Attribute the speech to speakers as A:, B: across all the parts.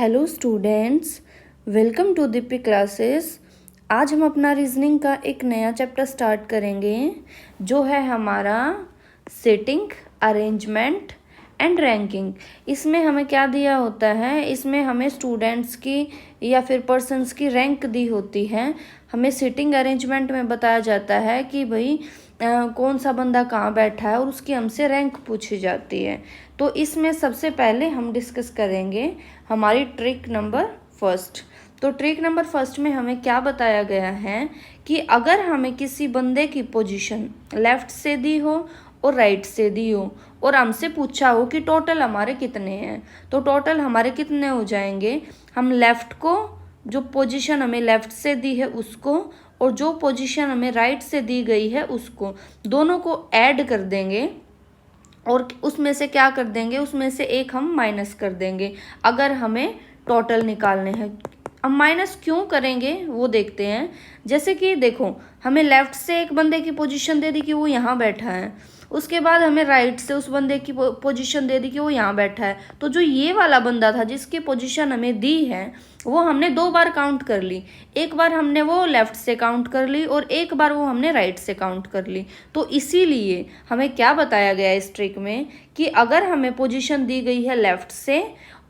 A: Hello students, welcome to DP classes. आज हम अपना रीजनिंग का एक नया चैप्टर स्टार्ट करेंगे जो है हमारा सेटिंग, अरेंजमेंट एंड रैंकिंग। इसमें हमें क्या दिया होता है, इसमें हमें स्टूडेंट्स की या फिर पर्सन्स की रैंक दी होती है। हमें सिटिंग अरेंजमेंट में बताया जाता है कि भाई कौन सा बंदा कहाँ बैठा है और उसकी हमसे रैंक पूछी जाती है। तो इसमें सबसे पहले हम डिस्कस करेंगे हमारी ट्रिक नंबर फर्स्ट। तो ट्रिक नंबर फर्स्ट में हमें क्या बताया गया है कि अगर हमें किसी बंदे की पोजीशन लेफ्ट से दी हो और राइट से दी हो और हमसे पूछा हो कि टोटल हमारे कितने हैं, तो टोटल हमारे कितने हो जाएंगे। हम लेफ्ट को, जो पोजीशन हमें लेफ्ट से दी है उसको, और जो पोजीशन हमें राइट से दी गई है उसको, दोनों को ऐड कर देंगे और उसमें से क्या कर देंगे, उसमें से एक हम माइनस कर देंगे अगर हमें टोटल निकालने हैं। अब माइनस क्यों करेंगे वो देखते हैं। जैसे कि देखो, हमें लेफ्ट से एक बंदे की पोजीशन दे दी कि वो यहाँ बैठा है, उसके बाद हमें राइट से उस बंदे की पोजीशन दे दी कि वो यहाँ बैठा है। तो जो ये वाला बंदा था जिसकी पोजीशन हमें दी है वो हमने दो बार काउंट कर ली। एक बार हमने वो लेफ्ट से काउंट कर ली और एक बार वो हमने राइट से काउंट कर ली। तो इसीलिए हमें क्या बताया गया इस ट्रिक में कि अगर हमें पोजीशन दी गई है लेफ्ट से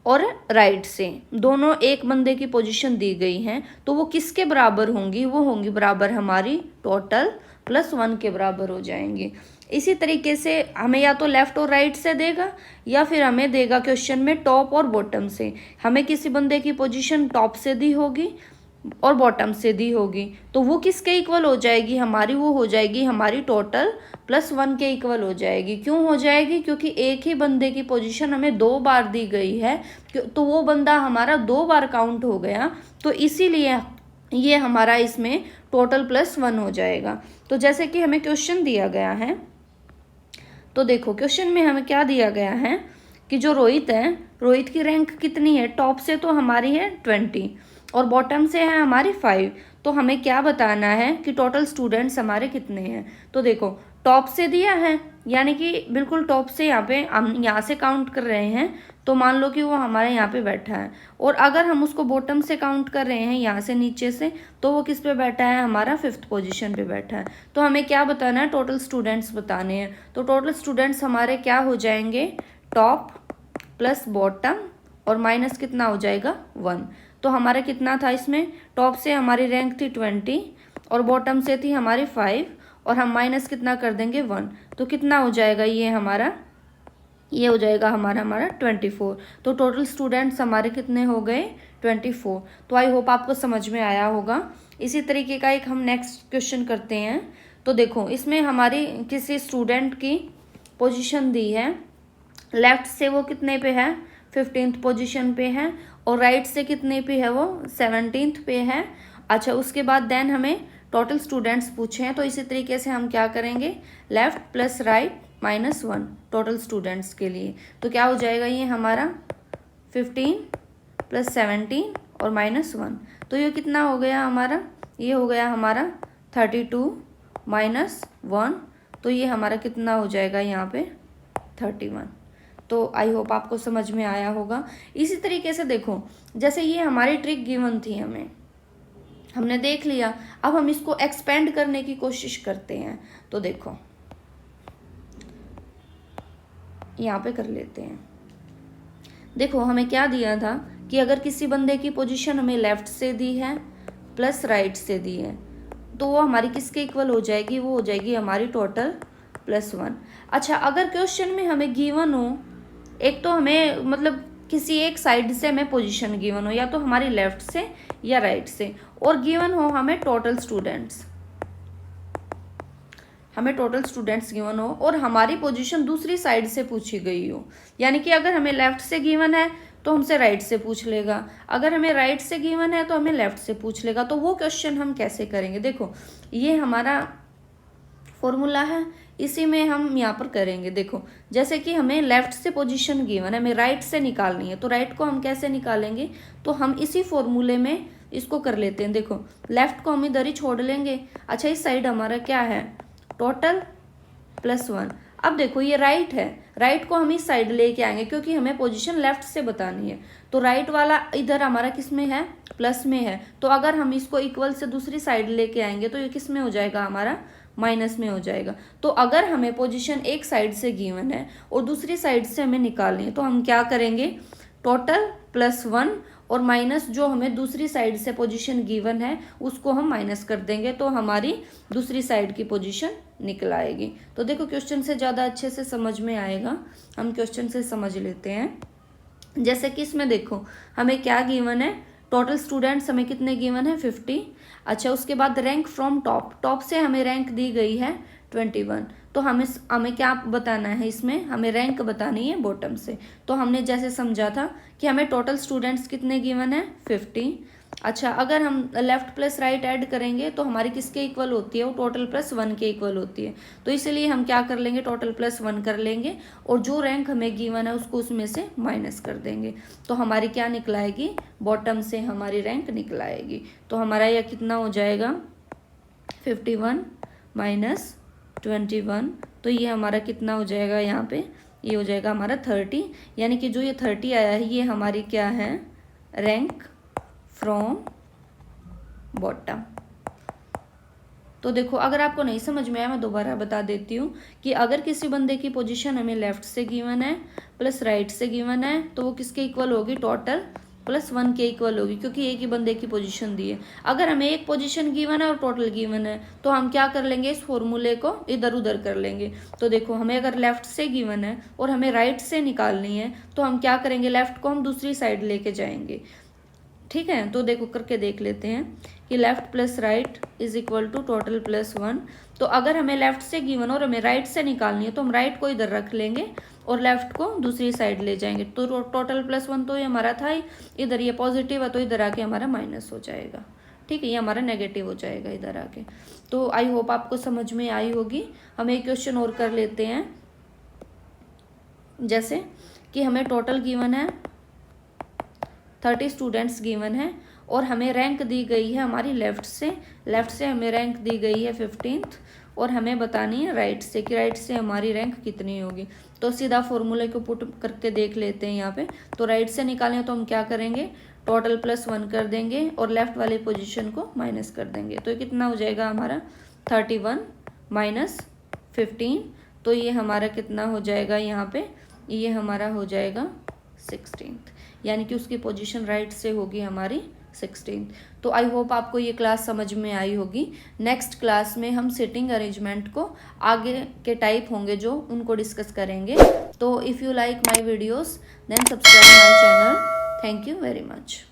A: और राइट से, दोनों एक बंदे की पोजीशन दी गई हैं, तो वो किसके बराबर होंगी, वो होंगी बराबर हमारी टोटल प्लस 1 के बराबर हो जाएंगी। इसी तरीके से हमें या तो लेफ्ट और राइट से देगा या फिर हमें देगा क्वेश्चन में टॉप और बॉटम से। हमें किसी बंदे की पोजीशन टॉप से दी होगी और बॉटम से दी होगी, तो वो किसके इक्वल हो जाएगी हमारी, वो हो जाएगी हमारी टोटल प्लस 1 के इक्वल हो जाएगी। क्यों हो जाएगी, क्योंकि एक ही बंदे की पोजीशन हमें दो बार दी गई है, तो वो बंदा हमारा दो बार काउंट हो गया, तो इसीलिए ये हमारा इसमें टोटल प्लस 1 हो जाएगा। तो जैसे कि हमें क्वेश्चन दिया गया है, तो देखो क्वेश्चन में हमें क्या दिया गया है कि जो रोहित है, रोहित की रैंक कितनी है, टॉप से तो हमारी है 20 और बॉटम से है हमारी 5। तो हमें क्या बताना है कि टोटल स्टूडेंट्स हमारे कितने हैं। तो देखो टॉप से दिया है, यानी कि बिल्कुल टॉप से यहाँ पे हम यहाँ से काउंट कर रहे हैं, तो मान लो कि वो हमारे यहाँ पे बैठा है। और अगर हम उसको बॉटम से काउंट कर रहे हैं, यहाँ से नीचे से, तो वो किस पे बैठा है, हमारा 5th पोजीशन पे बैठा है। तो हमें क्या बताना है, टोटल स्टूडेंट्स बताने हैं। तो टोटल स्टूडेंट्स हमारे क्या हो जाएंगे, टॉप प्लस बॉटम और माइनस कितना हो जाएगा 1। तो हमारा कितना था इसमें, टॉप से हमारी रैंक थी 20 और बॉटम से थी हमारी 5 और हम माइनस कितना कर देंगे 1। तो कितना हो जाएगा ये हमारा, ये हो जाएगा हमारा 24। तो टोटल स्टूडेंट्स हमारे कितने हो गए, 24। तो आई होप आपको समझ में आया होगा। इसी तरीके का एक हम नेक्स्ट क्वेश्चन करते हैं। तो देखो इसमें हमारी किसी स्टूडेंट की पोजीशन दी है, लेफ्ट से वो कितने पे है, 15th पोजीशन पे है, और राइट से कितने पे है, वो 17th पे है। अच्छा, उसके बाद देन हमें टोटल स्टूडेंट्स पूछे हैं, तो इसी तरीके से हम क्या करेंगे, left plus right minus 1 total students के लिए। तो क्या हो जाएगा ये हमारा 15 प्लस 17 और माइनस 1। तो ये कितना हो गया हमारा, ये हो गया हमारा 32 माइनस 1। तो ये हमारा कितना हो जाएगा यहाँ पे 31। तो आई होप आपको समझ में आया होगा। इसी तरीके से देखो, जैसे ये हमारी ट्रिक गिवन थी, हमने देख लिया। अब हम इसको एक्सपेंड करने की कोशिश करते हैं। तो देखो यहाँ पे कर लेते हैं। देखो हमें क्या दिया था कि अगर किसी बंदे की पोजीशन हमें लेफ्ट से दी है प्लस राइट से दी है, तो वो हमारी किसके इक्वल हो जाएगी, वो हो जाएगी हमारी टोटल प्लस 1। अच्छा, अगर क्वेश्चन में हमें गिवन हो, एक तो हमें मतलब किसी एक साइड से हमें पोजीशन गिवन हो, या तो हमारी लेफ्ट से या राइट से, और गिवन हो हमें टोटल स्टूडेंट्स, हमें टोटल स्टूडेंट्स गिवन हो और हमारी पोजीशन दूसरी साइड से पूछी गई हो, यानी कि अगर हमें लेफ्ट से गिवन है तो हमसे राइट से पूछ लेगा, अगर हमें राइट से गिवन है तो हमें लेफ्ट से पूछ लेगा। तो वो क्वेश्चन हम कैसे करेंगे, देखो ये हमारा फॉर्मूला है, इसी में हम यहाँ पर करेंगे। देखो जैसे कि हमें लेफ्ट से पोजीशन गिवन है, हमें राइट से निकालनी है, तो राइट को हम कैसे निकालेंगे, तो हम इसी फॉर्मूले में इसको कर लेते हैं। देखो लेफ्ट को हम इधर ही छोड़ लेंगे। अच्छा, इस साइड हमारा क्या है, टोटल प्लस 1। अब देखो ये राइट है, राइट को हम इस साइड लेके आएंगे क्योंकि हमें पोजीशन लेफ्ट से बतानी है। तो राइट वाला इधर हमारा किस में है, प्लस में है। तो अगर हम इसको इक्वल से दूसरी साइड लेके आएंगे तो ये किस में हो जाएगा, हमारा माइनस में हो जाएगा। तो अगर हमें पोजीशन एक साइड से गिवन है और दूसरी साइड से हमें निकालनी है तो हम क्या करेंगे, टोटल प्लस 1 और माइनस जो हमें दूसरी साइड से पोजीशन गिवन है उसको हम माइनस कर देंगे, तो हमारी दूसरी साइड की पोजीशन निकल आएगी। तो देखो क्वेश्चन से ज़्यादा अच्छे से समझ में आएगा, हम क्वेश्चन से समझ लेते हैं। जैसे कि इसमें देखो हमें क्या गिवन है, टोटल स्टूडेंट्स हमें कितने गिवन है, 50। अच्छा, उसके बाद रैंक फ्रॉम टॉप, टॉप से हमें रैंक दी गई है 21। तो हमें क्या बताना है, इसमें हमें रैंक बतानी है बॉटम से। तो हमने जैसे समझा था कि हमें टोटल स्टूडेंट्स कितने गिवन है, 50। अच्छा, अगर हम लेफ्ट प्लस राइट ऐड करेंगे तो हमारी किसके इक्वल होती है, वो टोटल प्लस 1 के इक्वल होती है। तो इसलिए हम क्या कर लेंगे, टोटल प्लस 1 कर लेंगे और जो रैंक हमें गिवन है उसको उसमें से माइनस कर देंगे। तो हमारी क्या निकलाएगी, बॉटम से हमारी रैंक निकलाएगी। तो हमारा यह कितना हो जाएगा, 51 माइनस 21। तो ये हमारा कितना हो जाएगा, यहाँ पे ये हो जाएगा हमारा 30। यानी कि जो ये 30 आया है ये हमारी क्या है, रैंक फ्रॉम बॉटम। तो देखो अगर आपको नहीं समझ में आया मैं दोबारा बता देती हूँ कि अगर किसी बंदे की पोजीशन हमें लेफ्ट से गिवन है प्लस राइट से गिवन है तो वो किसके इक्वल होगी, टोटल प्लस 1 के इक्वल होगी, क्योंकि एक ही बंदे की पोजीशन दी है। अगर हमें एक पोजीशन गिवन है और टोटल गिवन है तो हम क्या कर लेंगे, इस फॉर्मूले को इधर उधर कर लेंगे। तो देखो हमें अगर लेफ्ट से गिवन है और हमें राइट से निकालनी है तो हम क्या करेंगे, लेफ्ट को हम दूसरी साइड लेके जाएंगे। ठीक है, तो देखो करके देख लेते हैं कि left plus right is equal to total plus 1। तो अगर हमें लेफ्ट से गिवन और हमें राइट से निकालनी है तो हम राइट को इधर रख लेंगे और लेफ्ट को दूसरी साइड ले जाएंगे। तो टोटल प्लस 1 तो ये हमारा था ही, इधर ये पॉजिटिव है तो इधर आके हमारा माइनस हो जाएगा। ठीक है, ये हमारा नेगेटिव हो जाएगा इधर आके। तो आई होप आपको समझ में आई होगी। हम एक क्वेश्चन और कर लेते हैं। जैसे कि हमें टोटल गिवन है 30 स्टूडेंट्स गिवन है और हमें रैंक दी गई है हमारी लेफ्ट से हमें रैंक दी गई है 15th और हमें बतानी है राइट से कि राइट से हमारी रैंक कितनी होगी। तो सीधा फॉर्मूले को पुट करके देख लेते हैं यहाँ पे। तो राइट से निकालें तो हम क्या करेंगे, टोटल प्लस 1 कर देंगे और लेफ्ट वाली पोजीशन को माइनस कर देंगे। तो ये कितना हो जाएगा हमारा 31 माइनस 15। तो ये हमारा कितना हो जाएगा, यहाँ पे ये हमारा हो जाएगा 16th, यानी कि उसकी पोजीशन राइट से होगी हमारी 16th। तो आई होप आपको ये क्लास समझ में आई होगी। नेक्स्ट क्लास में हम सिटिंग अरेंजमेंट को आगे के टाइप होंगे जो उनको डिस्कस करेंगे। तो if you like my videos then subscribe my channel. Thank you very much.